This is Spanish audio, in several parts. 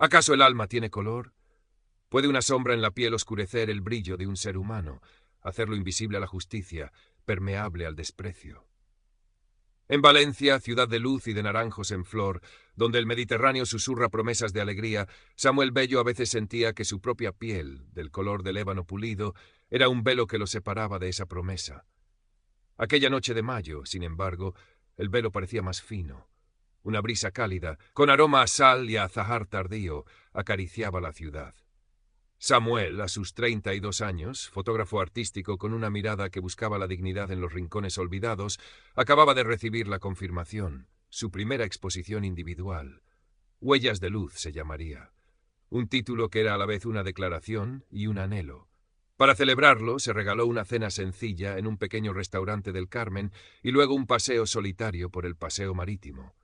¿Acaso el alma tiene color? ¿Puede una sombra en la piel oscurecer el brillo de un ser humano, hacerlo invisible a la justicia, permeable al desprecio? En Valencia, ciudad de luz y de naranjos en flor, donde el Mediterráneo susurra promesas de alegría, Samuel Bello a veces sentía que su propia piel, del color del ébano pulido, era un velo que lo separaba de esa promesa. Aquella noche de mayo, sin embargo, el velo parecía más fino. Una brisa cálida, con aroma a sal y a azahar tardío, acariciaba la ciudad. Samuel, a sus 32 años, fotógrafo artístico con una mirada que buscaba la dignidad en los rincones olvidados, acababa de recibir la confirmación, su primera exposición individual. Huellas de luz se llamaría. Un título que era a la vez una declaración y un anhelo. Para celebrarlo, se regaló una cena sencilla en un pequeño restaurante del Carmen y luego un paseo solitario por el paseo marítimo.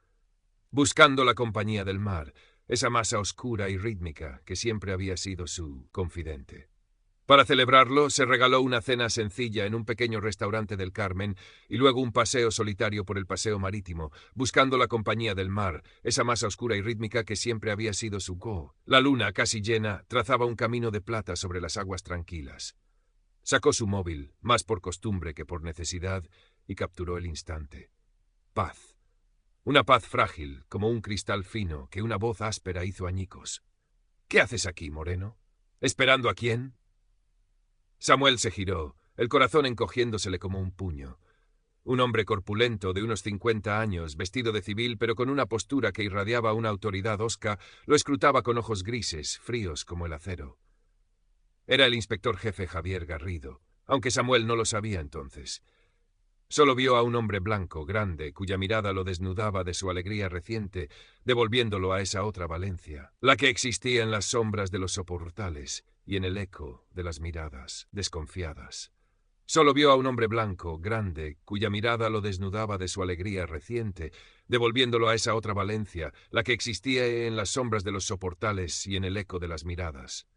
Buscando la compañía del mar, esa masa oscura y rítmica que siempre había sido su confidente. Para celebrarlo, se regaló una cena sencilla en un pequeño restaurante del Carmen y luego un paseo solitario por el paseo marítimo, buscando la compañía del mar, esa masa oscura y rítmica que siempre había sido su go. La luna, casi llena, trazaba un camino de plata sobre las aguas tranquilas. Sacó su móvil, más por costumbre que por necesidad, y capturó el instante. Paz. Una paz frágil, como un cristal fino, que una voz áspera hizo añicos. ¿Qué haces aquí, moreno? ¿Esperando a quién? Samuel se giró, el corazón encogiéndosele como un puño. Un hombre corpulento, de unos 50 años, vestido de civil, pero con una postura que irradiaba una autoridad hosca, lo escrutaba con ojos grises, fríos como el acero. Era el inspector jefe Javier Garrido, aunque Samuel no lo sabía entonces. Solo vio a un hombre blanco, grande, cuya mirada lo desnudaba de su alegría reciente, devolviéndolo a esa otra Valencia, la que existía en las sombras de los soportales y en el eco de las miradas desconfiadas. Solo vio a un hombre blanco, grande, cuya mirada lo desnudaba de su alegría reciente, devolviéndolo a esa otra Valencia, la que existía en las sombras de los soportales y en el eco de las miradas.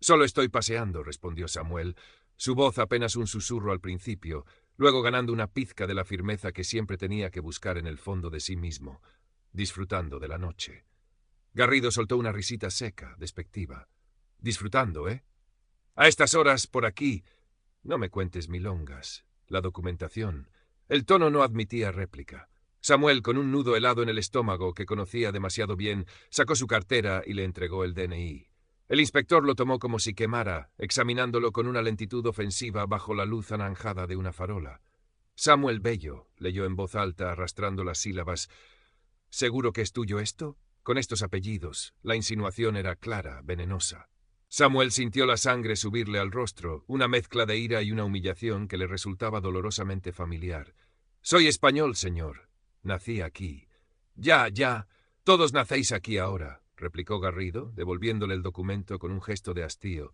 «Solo estoy paseando», respondió Samuel, su voz apenas un susurro al principio, luego ganando una pizca de la firmeza que siempre tenía que buscar en el fondo de sí mismo, disfrutando de la noche. Garrido soltó una risita seca, despectiva. «Disfrutando, ¿eh? A estas horas, por aquí. No me cuentes milongas. La documentación». El tono no admitía réplica. Samuel, con un nudo helado en el estómago que conocía demasiado bien, sacó su cartera y le entregó el DNI. El inspector lo tomó como si quemara, examinándolo con una lentitud ofensiva bajo la luz anaranjada de una farola. «Samuel Bello», leyó en voz alta, arrastrando las sílabas. «¿Seguro que es tuyo esto?» Con estos apellidos, la insinuación era clara, venenosa. Samuel sintió la sangre subirle al rostro, una mezcla de ira y una humillación que le resultaba dolorosamente familiar. «Soy español, señor. Nací aquí». Ya, todos nacéis aquí ahora», replicó Garrido, devolviéndole el documento con un gesto de hastío.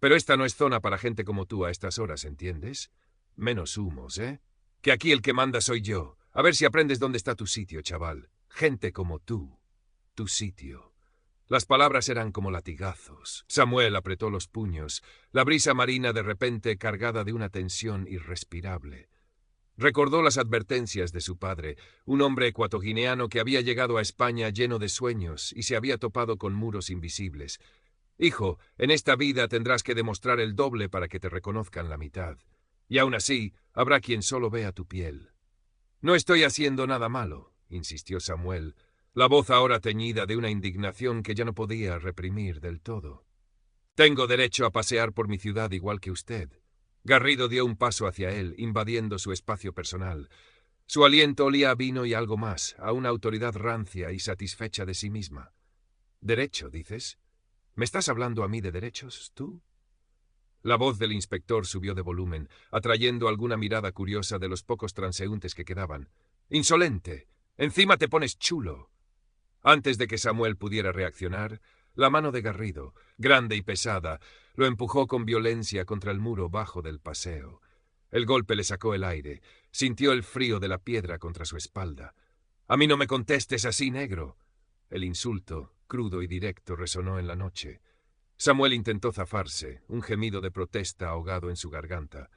«Pero esta no es zona para gente como tú a estas horas, ¿entiendes? Menos humos, ¿eh? Que aquí el que manda soy yo. A ver si aprendes dónde está tu sitio, chaval. Gente como tú. Tu sitio». Las palabras eran como latigazos. Samuel apretó los puños, la brisa marina de repente cargada de una tensión irrespirable. Recordó las advertencias de su padre, un hombre ecuatoguineano que había llegado a España lleno de sueños y se había topado con muros invisibles. «Hijo, en esta vida tendrás que demostrar el doble para que te reconozcan la mitad. Y aún así, habrá quien solo vea tu piel». «No estoy haciendo nada malo», insistió Samuel, la voz ahora teñida de una indignación que ya no podía reprimir del todo. «Tengo derecho a pasear por mi ciudad igual que usted». Garrido dio un paso hacia él, invadiendo su espacio personal. Su aliento olía a vino y algo más, a una autoridad rancia y satisfecha de sí misma. «¿Derecho, dices? ¿Me estás hablando a mí de derechos, tú?» La voz del inspector subió de volumen, atrayendo alguna mirada curiosa de los pocos transeúntes que quedaban. «¡Insolente! Encima te pones chulo». Antes de que Samuel pudiera reaccionar, la mano de Garrido, grande y pesada, lo empujó con violencia contra el muro bajo del paseo. El golpe le sacó el aire, sintió el frío de la piedra contra su espalda. «A mí no me contestes así, negro». El insulto, crudo y directo, resonó en la noche. Samuel intentó zafarse, un gemido de protesta ahogado en su garganta.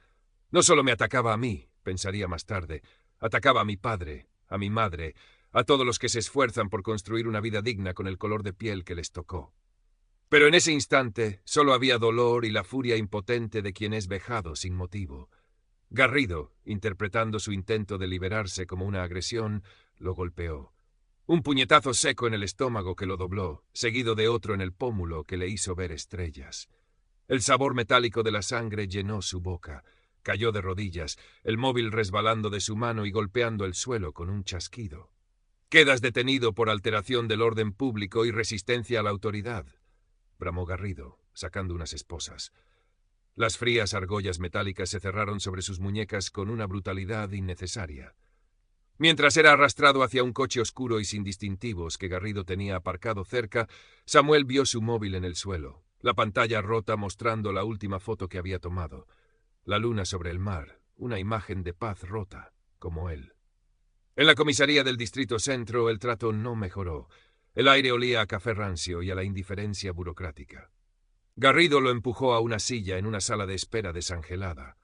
No solo me atacaba a mí, pensaría más tarde, atacaba a mi padre, a mi madre, a todos los que se esfuerzan por construir una vida digna con el color de piel que les tocó. Pero en ese instante solo había dolor y la furia impotente de quien es vejado sin motivo. Garrido, interpretando su intento de liberarse como una agresión, lo golpeó. Un puñetazo seco en el estómago que lo dobló, seguido de otro en el pómulo que le hizo ver estrellas. El sabor metálico de la sangre llenó su boca. Cayó de rodillas, el móvil resbalando de su mano y golpeando el suelo con un chasquido. «Quedas detenido por alteración del orden público y resistencia a la autoridad», bramó Garrido, sacando unas esposas. Las frías argollas metálicas se cerraron sobre sus muñecas con una brutalidad innecesaria. Mientras era arrastrado hacia un coche oscuro y sin distintivos que Garrido tenía aparcado cerca, Samuel vio su móvil en el suelo, la pantalla rota mostrando la última foto que había tomado. La luna sobre el mar, una imagen de paz rota, como él. En la comisaría del Distrito Centro el trato no mejoró. El aire olía a café rancio y a la indiferencia burocrática. Garrido lo empujó a una silla en una sala de espera desangelada.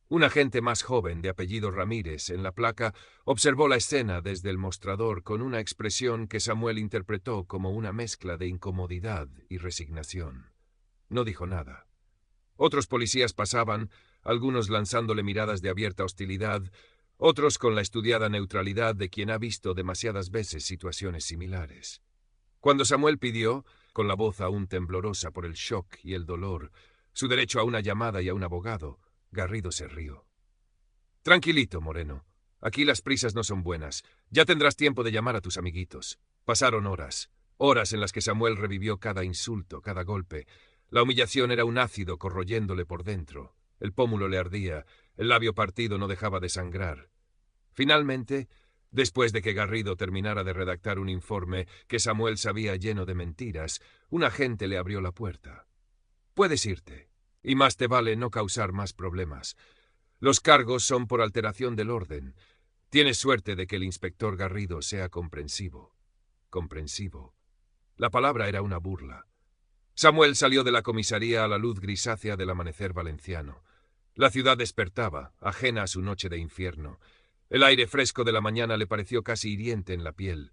Un agente más joven, de apellido Ramírez, en la placa, observó la escena desde el mostrador con una expresión que Samuel interpretó como una mezcla de incomodidad y resignación. No dijo nada. Otros policías pasaban, algunos lanzándole miradas de abierta hostilidad, otros con la estudiada neutralidad de quien ha visto demasiadas veces situaciones similares. Cuando Samuel pidió, con la voz aún temblorosa por el shock y el dolor, su derecho a una llamada y a un abogado, Garrido se rió. «Tranquilito, Moreno. Aquí las prisas no son buenas. Ya tendrás tiempo de llamar a tus amiguitos». Pasaron horas, horas en las que Samuel revivió cada insulto, cada golpe. La humillación era un ácido corroyéndole por dentro. El pómulo le ardía, el labio partido no dejaba de sangrar. Finalmente, después de que Garrido terminara de redactar un informe que Samuel sabía lleno de mentiras, un agente le abrió la puerta. «Puedes irte. Y más te vale no causar más problemas. Los cargos son por alteración del orden. Tienes suerte de que el inspector Garrido sea comprensivo». Comprensivo. La palabra era una burla. Samuel salió de la comisaría a la luz grisácea del amanecer valenciano. La ciudad despertaba, ajena a su noche de infierno. El aire fresco de la mañana le pareció casi hiriente en la piel.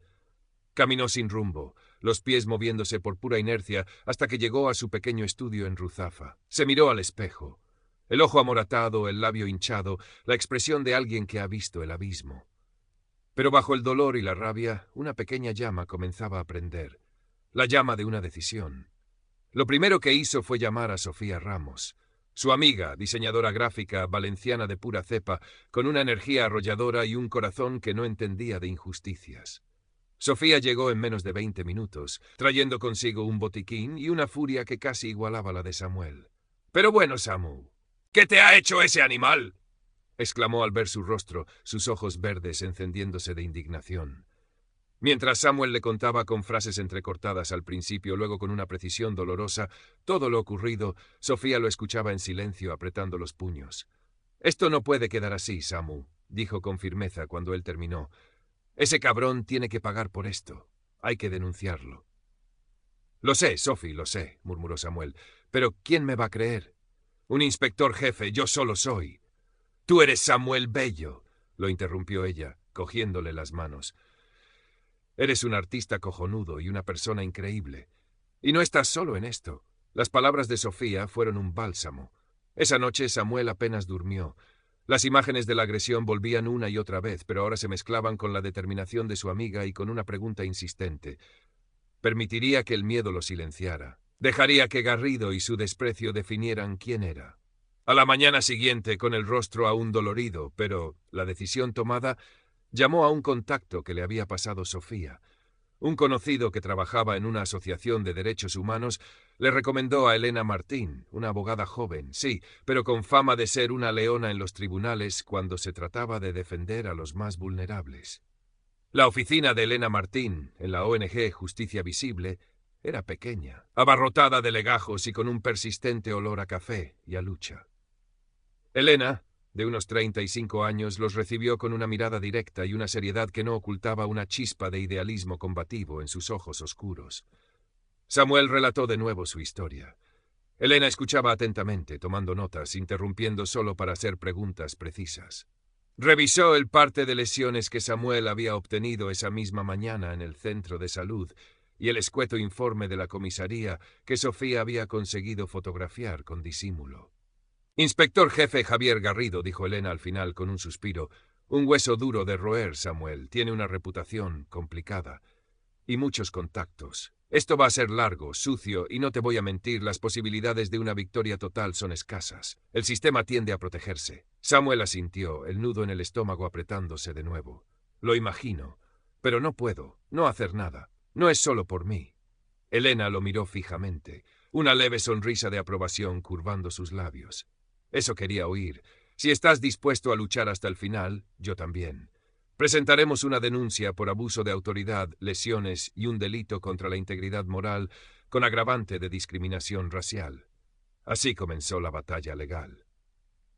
Caminó sin rumbo, los pies moviéndose por pura inercia hasta que llegó a su pequeño estudio en Ruzafa. Se miró al espejo. El ojo amoratado, el labio hinchado, la expresión de alguien que ha visto el abismo. Pero bajo el dolor y la rabia, una pequeña llama comenzaba a prender. La llama de una decisión. Lo primero que hizo fue llamar a Sofía Ramos. Su amiga, diseñadora gráfica, valenciana de pura cepa, con una energía arrolladora y un corazón que no entendía de injusticias. Sofía llegó en menos de 20 minutos, trayendo consigo un botiquín y una furia que casi igualaba la de Samuel. «Pero bueno, Samu, ¿qué te ha hecho ese animal?», exclamó al ver su rostro, sus ojos verdes encendiéndose de indignación. Mientras Samuel le contaba con frases entrecortadas al principio, luego con una precisión dolorosa, todo lo ocurrido, Sofía lo escuchaba en silencio, apretando los puños. «Esto no puede quedar así, Samu», dijo con firmeza cuando él terminó. «Ese cabrón tiene que pagar por esto. Hay que denunciarlo». «Lo sé, Sophie, lo sé», murmuró Samuel. «Pero ¿quién me va a creer? Un inspector jefe, yo solo soy». «Tú eres Samuel Bello», lo interrumpió ella, cogiéndole las manos. «Eres un artista cojonudo y una persona increíble. Y no estás solo en esto». Las palabras de Sofía fueron un bálsamo. Esa noche Samuel apenas durmió. Las imágenes de la agresión volvían una y otra vez, pero ahora se mezclaban con la determinación de su amiga y con una pregunta insistente. Permitiría que el miedo lo silenciara. Dejaría que Garrido y su desprecio definieran quién era. A la mañana siguiente, con el rostro aún dolorido, pero la decisión tomada, llamó a un contacto que le había pasado Sofía. Un conocido que trabajaba en una asociación de derechos humanos le recomendó a Elena Martín, una abogada joven, sí, pero con fama de ser una leona en los tribunales cuando se trataba de defender a los más vulnerables. La oficina de Elena Martín, en la ONG Justicia Visible, era pequeña, abarrotada de legajos y con un persistente olor a café y a lucha. Elena, de unos 35 años, los recibió con una mirada directa y una seriedad que no ocultaba una chispa de idealismo combativo en sus ojos oscuros. Samuel relató de nuevo su historia. Elena escuchaba atentamente, tomando notas, interrumpiendo solo para hacer preguntas precisas. Revisó el parte de lesiones que Samuel había obtenido esa misma mañana en el centro de salud y el escueto informe de la comisaría que Sofía había conseguido fotografiar con disimulo. Inspector jefe Javier Garrido, dijo Elena al final con un suspiro, un hueso duro de roer, Samuel. Tiene una reputación complicada y muchos contactos. Esto va a ser largo, sucio, y no te voy a mentir, las posibilidades de una victoria total son escasas. El sistema tiende a protegerse. Samuel asintió, el nudo en el estómago apretándose de nuevo. Lo imagino, pero no puedo, no hacer nada. No es solo por mí. Elena lo miró fijamente, una leve sonrisa de aprobación curvando sus labios. Eso quería oír. Si estás dispuesto a luchar hasta el final, yo también. Presentaremos una denuncia por abuso de autoridad, lesiones y un delito contra la integridad moral con agravante de discriminación racial. Así comenzó la batalla legal.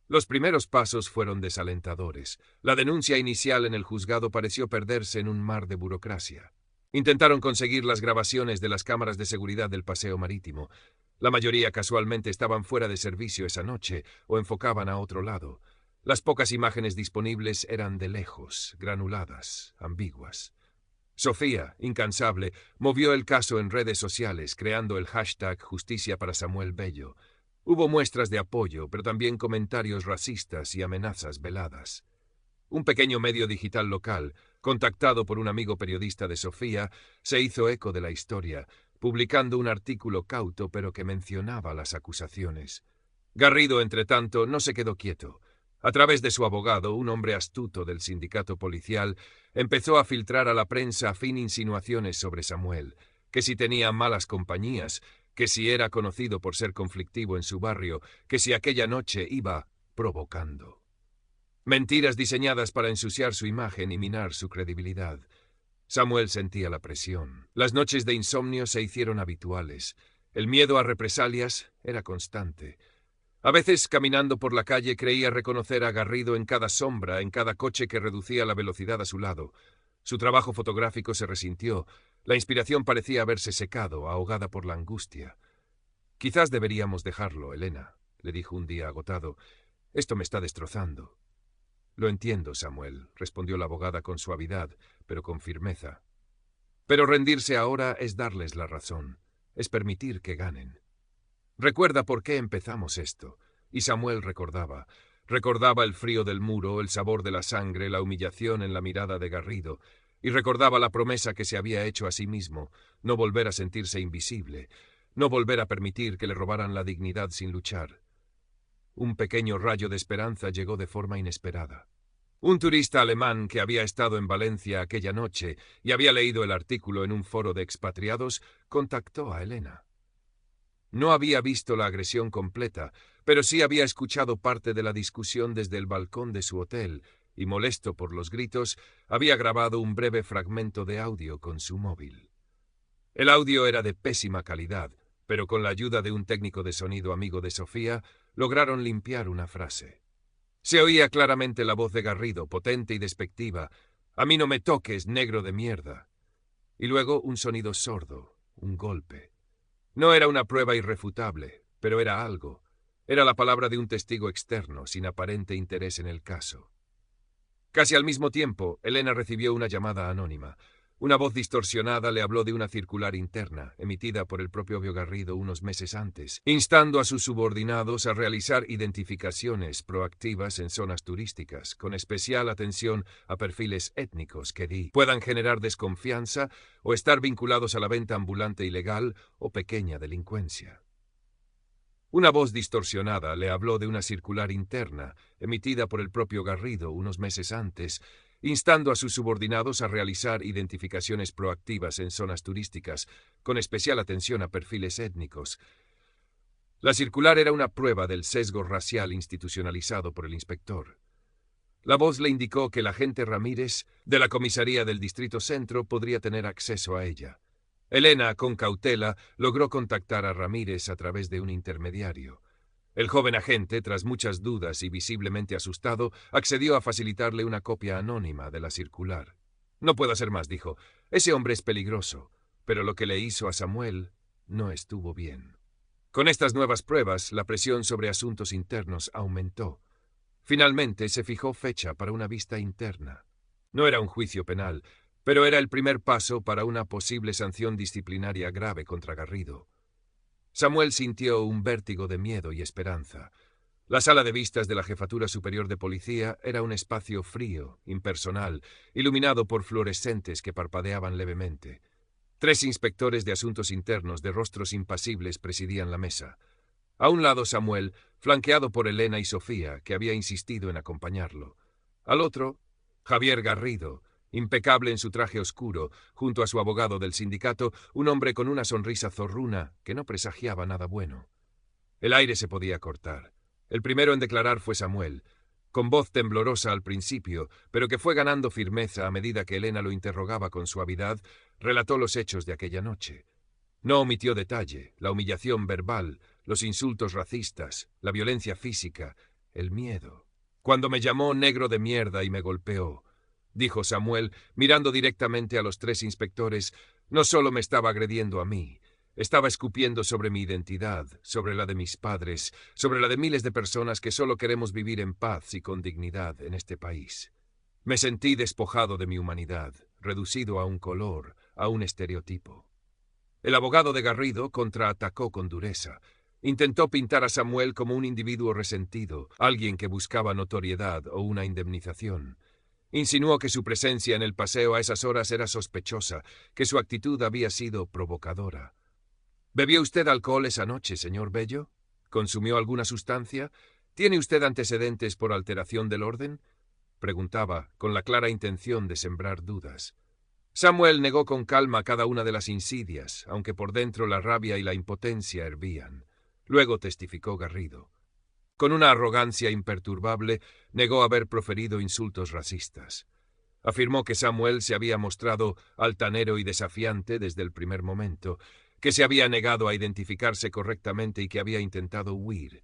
Los primeros pasos fueron desalentadores. La denuncia inicial en el juzgado pareció perderse en un mar de burocracia. Intentaron conseguir las grabaciones de las cámaras de seguridad del paseo marítimo. La mayoría casualmente estaban fuera de servicio esa noche o enfocaban a otro lado. Las pocas imágenes disponibles eran de lejos, granuladas, ambiguas. Sofía, incansable, movió el caso en redes sociales, creando el hashtag Justicia para Samuel Bello. Hubo muestras de apoyo, pero también comentarios racistas y amenazas veladas. Un pequeño medio digital local, contactado por un amigo periodista de Sofía, se hizo eco de la historia, publicando un artículo cauto pero que mencionaba las acusaciones. Garrido, entretanto, no se quedó quieto. A través de su abogado, un hombre astuto del sindicato policial, empezó a filtrar a la prensa insinuaciones sobre Samuel, que si tenía malas compañías, que si era conocido por ser conflictivo en su barrio, que si aquella noche iba provocando. Mentiras diseñadas para ensuciar su imagen y minar su credibilidad. Samuel sentía la presión. Las noches de insomnio se hicieron habituales. El miedo a represalias era constante. A veces, caminando por la calle, creía reconocer a Garrido en cada sombra, en cada coche que reducía la velocidad a su lado. Su trabajo fotográfico se resintió. La inspiración parecía haberse secado, ahogada por la angustia. «Quizás deberíamos dejarlo, Elena», le dijo un día agotado. «Esto me está destrozando». «Lo entiendo, Samuel», respondió la abogada con suavidad, pero con firmeza. «Pero rendirse ahora es darles la razón, es permitir que ganen. Recuerda por qué empezamos esto». Y Samuel recordaba. Recordaba el frío del muro, el sabor de la sangre, la humillación en la mirada de Garrido, y recordaba la promesa que se había hecho a sí mismo, no volver a sentirse invisible, no volver a permitir que le robaran la dignidad sin luchar. Un pequeño rayo de esperanza llegó de forma inesperada. Un turista alemán que había estado en Valencia aquella noche y había leído el artículo en un foro de expatriados, contactó a Elena. No había visto la agresión completa, pero sí había escuchado parte de la discusión desde el balcón de su hotel y, molesto por los gritos, había grabado un breve fragmento de audio con su móvil. El audio era de pésima calidad, pero con la ayuda de un técnico de sonido amigo de Sofía, lograron limpiar una frase. Se oía claramente la voz de Garrido, potente y despectiva. «A mí no me toques, negro de mierda». Y luego un sonido sordo, un golpe. No era una prueba irrefutable, pero era algo. Era la palabra de un testigo externo, sin aparente interés en el caso. Casi al mismo tiempo, Elena recibió una llamada anónima. Una voz distorsionada le habló de una circular interna, emitida por el propio Garrido unos meses antes, instando a sus subordinados a realizar identificaciones proactivas en zonas turísticas, con especial atención a perfiles étnicos que puedan generar desconfianza o estar vinculados a la venta ambulante ilegal o pequeña delincuencia. Una voz distorsionada le habló de una circular interna, emitida por el propio Garrido unos meses antes, instando a sus subordinados a realizar identificaciones proactivas en zonas turísticas, con especial atención a perfiles étnicos. La circular era una prueba del sesgo racial institucionalizado por el inspector. La voz le indicó que el agente Ramírez, de la comisaría del Distrito Centro, podría tener acceso a ella. Elena, con cautela, logró contactar a Ramírez a través de un intermediario. El joven agente, tras muchas dudas y visiblemente asustado, accedió a facilitarle una copia anónima de la circular. «No puedo hacer más», dijo. «Ese hombre es peligroso, pero lo que le hizo a Samuel no estuvo bien». Con estas nuevas pruebas, la presión sobre asuntos internos aumentó. Finalmente se fijó fecha para una vista interna. No era un juicio penal, pero era el primer paso para una posible sanción disciplinaria grave contra Garrido. Samuel sintió un vértigo de miedo y esperanza. La sala de vistas de la Jefatura Superior de Policía era un espacio frío, impersonal, iluminado por fluorescentes que parpadeaban levemente. 3 inspectores de asuntos internos de rostros impasibles presidían la mesa. A un lado Samuel, flanqueado por Elena y Sofía, que había insistido en acompañarlo. Al otro, Javier Garrido, impecable en su traje oscuro, junto a su abogado del sindicato, un hombre con una sonrisa zorruna que no presagiaba nada bueno. El aire se podía cortar. El primero en declarar fue Samuel, con voz temblorosa al principio, pero que fue ganando firmeza a medida que Elena lo interrogaba con suavidad, relató los hechos de aquella noche. No omitió detalle, la humillación verbal, los insultos racistas, la violencia física, el miedo. Cuando me llamó negro de mierda y me golpeó, dijo Samuel, mirando directamente a los 3 inspectores, no solo me estaba agrediendo a mí, estaba escupiendo sobre mi identidad, sobre la de mis padres, sobre la de miles de personas que solo queremos vivir en paz y con dignidad en este país. Me sentí despojado de mi humanidad, reducido a un color, a un estereotipo. El abogado de Garrido contraatacó con dureza. Intentó pintar a Samuel como un individuo resentido, alguien que buscaba notoriedad o una indemnización. Insinuó que su presencia en el paseo a esas horas era sospechosa, que su actitud había sido provocadora. ¿Bebió usted alcohol esa noche, señor Bello? ¿Consumió alguna sustancia? ¿Tiene usted antecedentes por alteración del orden? Preguntaba, con la clara intención de sembrar dudas. Samuel negó con calma cada una de las insidias, aunque por dentro la rabia y la impotencia hervían. Luego testificó Garrido. Con una arrogancia imperturbable, negó haber proferido insultos racistas. Afirmó que Samuel se había mostrado altanero y desafiante desde el primer momento, que se había negado a identificarse correctamente y que había intentado huir.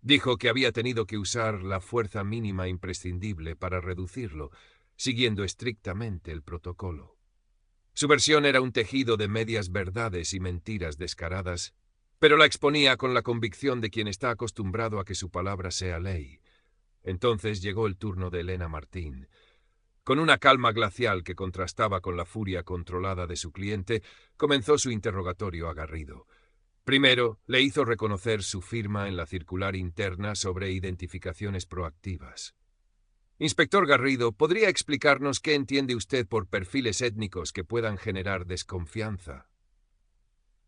Dijo que había tenido que usar la fuerza mínima imprescindible para reducirlo, siguiendo estrictamente el protocolo. Su versión era un tejido de medias verdades y mentiras descaradas, pero la exponía con la convicción de quien está acostumbrado a que su palabra sea ley. Entonces llegó el turno de Elena Martín. Con una calma glacial que contrastaba con la furia controlada de su cliente, comenzó su interrogatorio a Garrido. Primero, le hizo reconocer su firma en la circular interna sobre identificaciones proactivas. Inspector Garrido, ¿podría explicarnos qué entiende usted por perfiles étnicos que puedan generar desconfianza?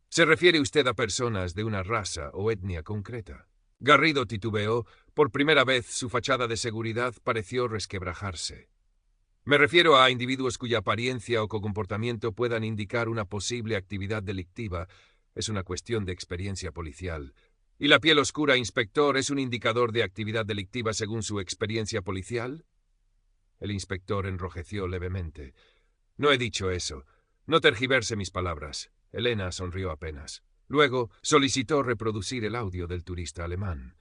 ¿Se refiere usted a personas de una raza o etnia concreta? Garrido titubeó. Por primera vez su fachada de seguridad pareció resquebrajarse. Me refiero a individuos cuya apariencia o comportamiento puedan indicar una posible actividad delictiva. Es una cuestión de experiencia policial. ¿Y la piel oscura, inspector, es un indicador de actividad delictiva según su experiencia policial? El inspector enrojeció levemente. No he dicho eso. No tergiverse mis palabras. Elena sonrió apenas. Luego solicitó reproducir el audio del turista alemán.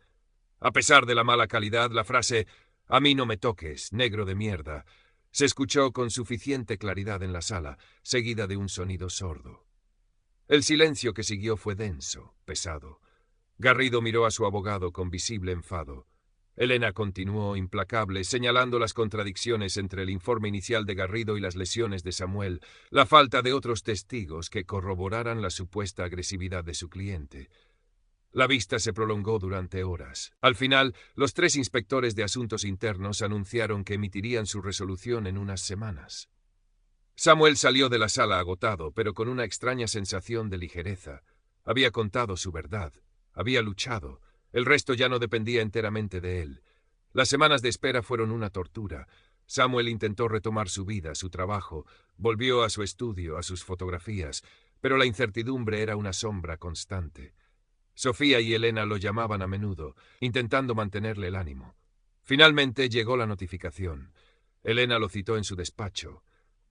A pesar de la mala calidad, la frase «A mí no me toques, negro de mierda», se escuchó con suficiente claridad en la sala, seguida de un sonido sordo. El silencio que siguió fue denso, pesado. Garrido miró a su abogado con visible enfado. Elena continuó implacable, señalando las contradicciones entre el informe inicial de Garrido y las lesiones de Samuel, la falta de otros testigos que corroboraran la supuesta agresividad de su cliente. La vista se prolongó durante horas. Al final, los 3 inspectores de asuntos internos anunciaron que emitirían su resolución en unas semanas. Samuel salió de la sala agotado, pero con una extraña sensación de ligereza. Había contado su verdad. Había luchado. El resto ya no dependía enteramente de él. Las semanas de espera fueron una tortura. Samuel intentó retomar su vida, su trabajo, volvió a su estudio, a sus fotografías, pero la incertidumbre era una sombra constante. Sofía y Elena lo llamaban a menudo, intentando mantenerle el ánimo. Finalmente llegó la notificación. Elena lo citó en su despacho.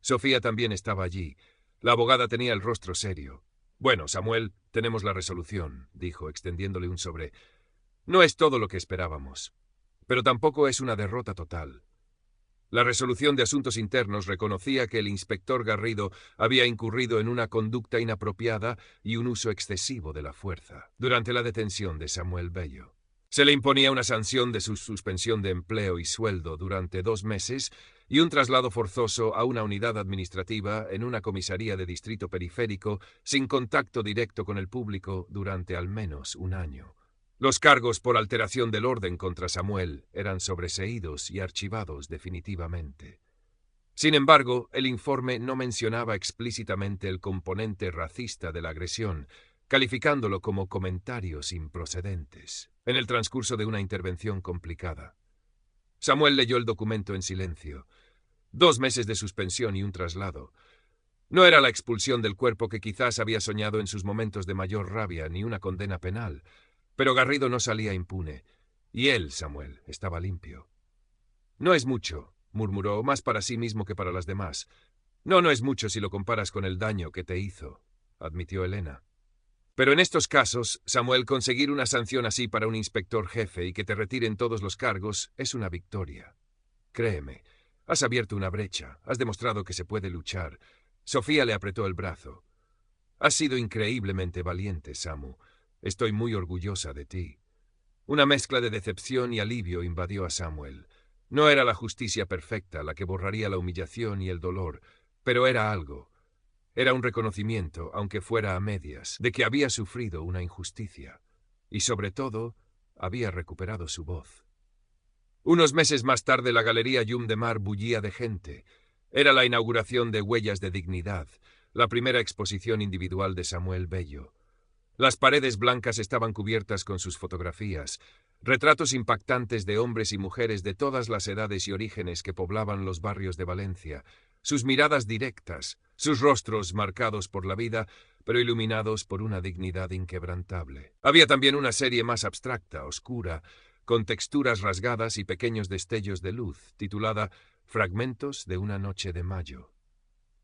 Sofía también estaba allí. La abogada tenía el rostro serio. «Bueno, Samuel, tenemos la resolución», dijo, extendiéndole un sobre. «No es todo lo que esperábamos, pero tampoco es una derrota total». La resolución de asuntos internos reconocía que el inspector Garrido había incurrido en una conducta inapropiada y un uso excesivo de la fuerza durante la detención de Samuel Bello. Se le imponía una sanción de su suspensión de empleo y sueldo durante 2 meses y un traslado forzoso a una unidad administrativa en una comisaría de distrito periférico sin contacto directo con el público durante al menos 1 año. Los cargos por alteración del orden contra Samuel eran sobreseídos y archivados definitivamente. Sin embargo, el informe no mencionaba explícitamente el componente racista de la agresión, calificándolo como comentarios improcedentes, en el transcurso de una intervención complicada. Samuel leyó el documento en silencio. 2 meses de suspensión y un traslado. No era la expulsión del cuerpo que quizás había soñado en sus momentos de mayor rabia, ni una condena penal, pero Garrido no salía impune, y él, Samuel, estaba limpio. No es mucho, murmuró, más para sí mismo que para las demás. No es mucho si lo comparas con el daño que te hizo, admitió Elena. Pero en estos casos, Samuel, conseguir una sanción así para un inspector jefe y que te retiren todos los cargos es una victoria. Créeme, has abierto una brecha, has demostrado que se puede luchar. Sofía le apretó el brazo. Has sido increíblemente valiente, Samu. Estoy muy orgullosa de ti. Una mezcla de decepción y alivio invadió a Samuel. No era la justicia perfecta la que borraría la humillación y el dolor, pero era algo. Era un reconocimiento, aunque fuera a medias, de que había sufrido una injusticia. Y sobre todo, había recuperado su voz. Unos meses más tarde la Galería Llum de Mar bullía de gente. Era la inauguración de Huellas de Dignidad, la primera exposición individual de Samuel Bello. Las paredes blancas estaban cubiertas con sus fotografías, retratos impactantes de hombres y mujeres de todas las edades y orígenes que poblaban los barrios de Valencia, sus miradas directas, sus rostros marcados por la vida, pero iluminados por una dignidad inquebrantable. Había también una serie más abstracta, oscura, con texturas rasgadas y pequeños destellos de luz, titulada Fragmentos de una noche de mayo.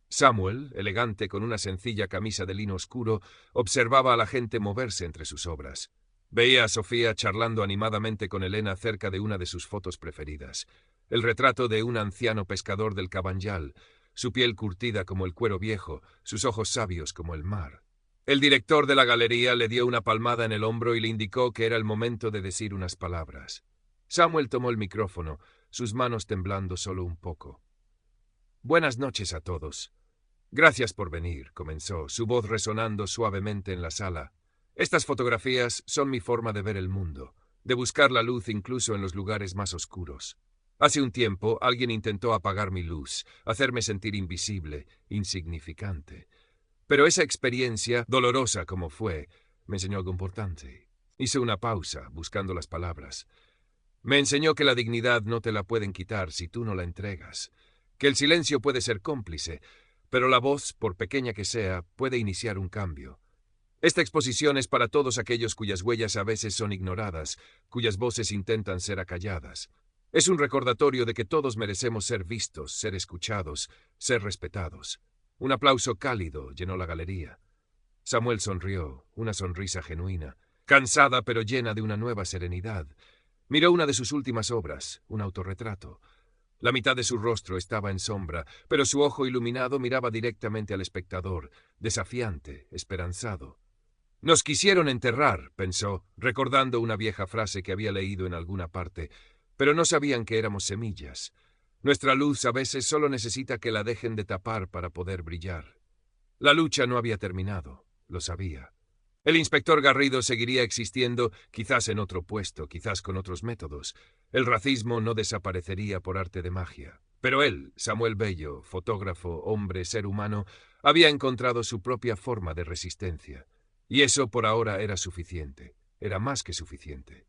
Samuel, elegante con una sencilla camisa de lino oscuro, observaba a la gente moverse entre sus obras. Veía a Sofía charlando animadamente con Elena cerca de una de sus fotos preferidas, el retrato de un anciano pescador del Cabanyal, su piel curtida como el cuero viejo, sus ojos sabios como el mar. El director de la galería le dio una palmada en el hombro y le indicó que era el momento de decir unas palabras. Samuel tomó el micrófono, sus manos temblando solo un poco. Buenas noches a todos. Gracias por venir, comenzó, su voz resonando suavemente en la sala. Estas fotografías son mi forma de ver el mundo, de buscar la luz incluso en los lugares más oscuros. Hace un tiempo alguien intentó apagar mi luz, hacerme sentir invisible, insignificante. Pero esa experiencia, dolorosa como fue, me enseñó algo importante. Hice una pausa, buscando las palabras. Me enseñó que la dignidad no te la pueden quitar si tú no la entregas, que el silencio puede ser cómplice, pero la voz, por pequeña que sea, puede iniciar un cambio. Esta exposición es para todos aquellos cuyas huellas a veces son ignoradas, cuyas voces intentan ser acalladas. Es un recordatorio de que todos merecemos ser vistos, ser escuchados, ser respetados. Un aplauso cálido llenó la galería. Samuel sonrió, una sonrisa genuina, cansada pero llena de una nueva serenidad. Miró una de sus últimas obras, un autorretrato. La mitad de su rostro estaba en sombra, pero su ojo iluminado miraba directamente al espectador, desafiante, esperanzado. Nos quisieron enterrar, pensó, recordando una vieja frase que había leído en alguna parte, pero no sabían que éramos semillas. Nuestra luz a veces solo necesita que la dejen de tapar para poder brillar. La lucha no había terminado, lo sabía. El inspector Garrido seguiría existiendo, quizás en otro puesto, quizás con otros métodos. El racismo no desaparecería por arte de magia. Pero él, Samuel Bello, fotógrafo, hombre, ser humano, había encontrado su propia forma de resistencia. Y eso por ahora era suficiente, era más que suficiente.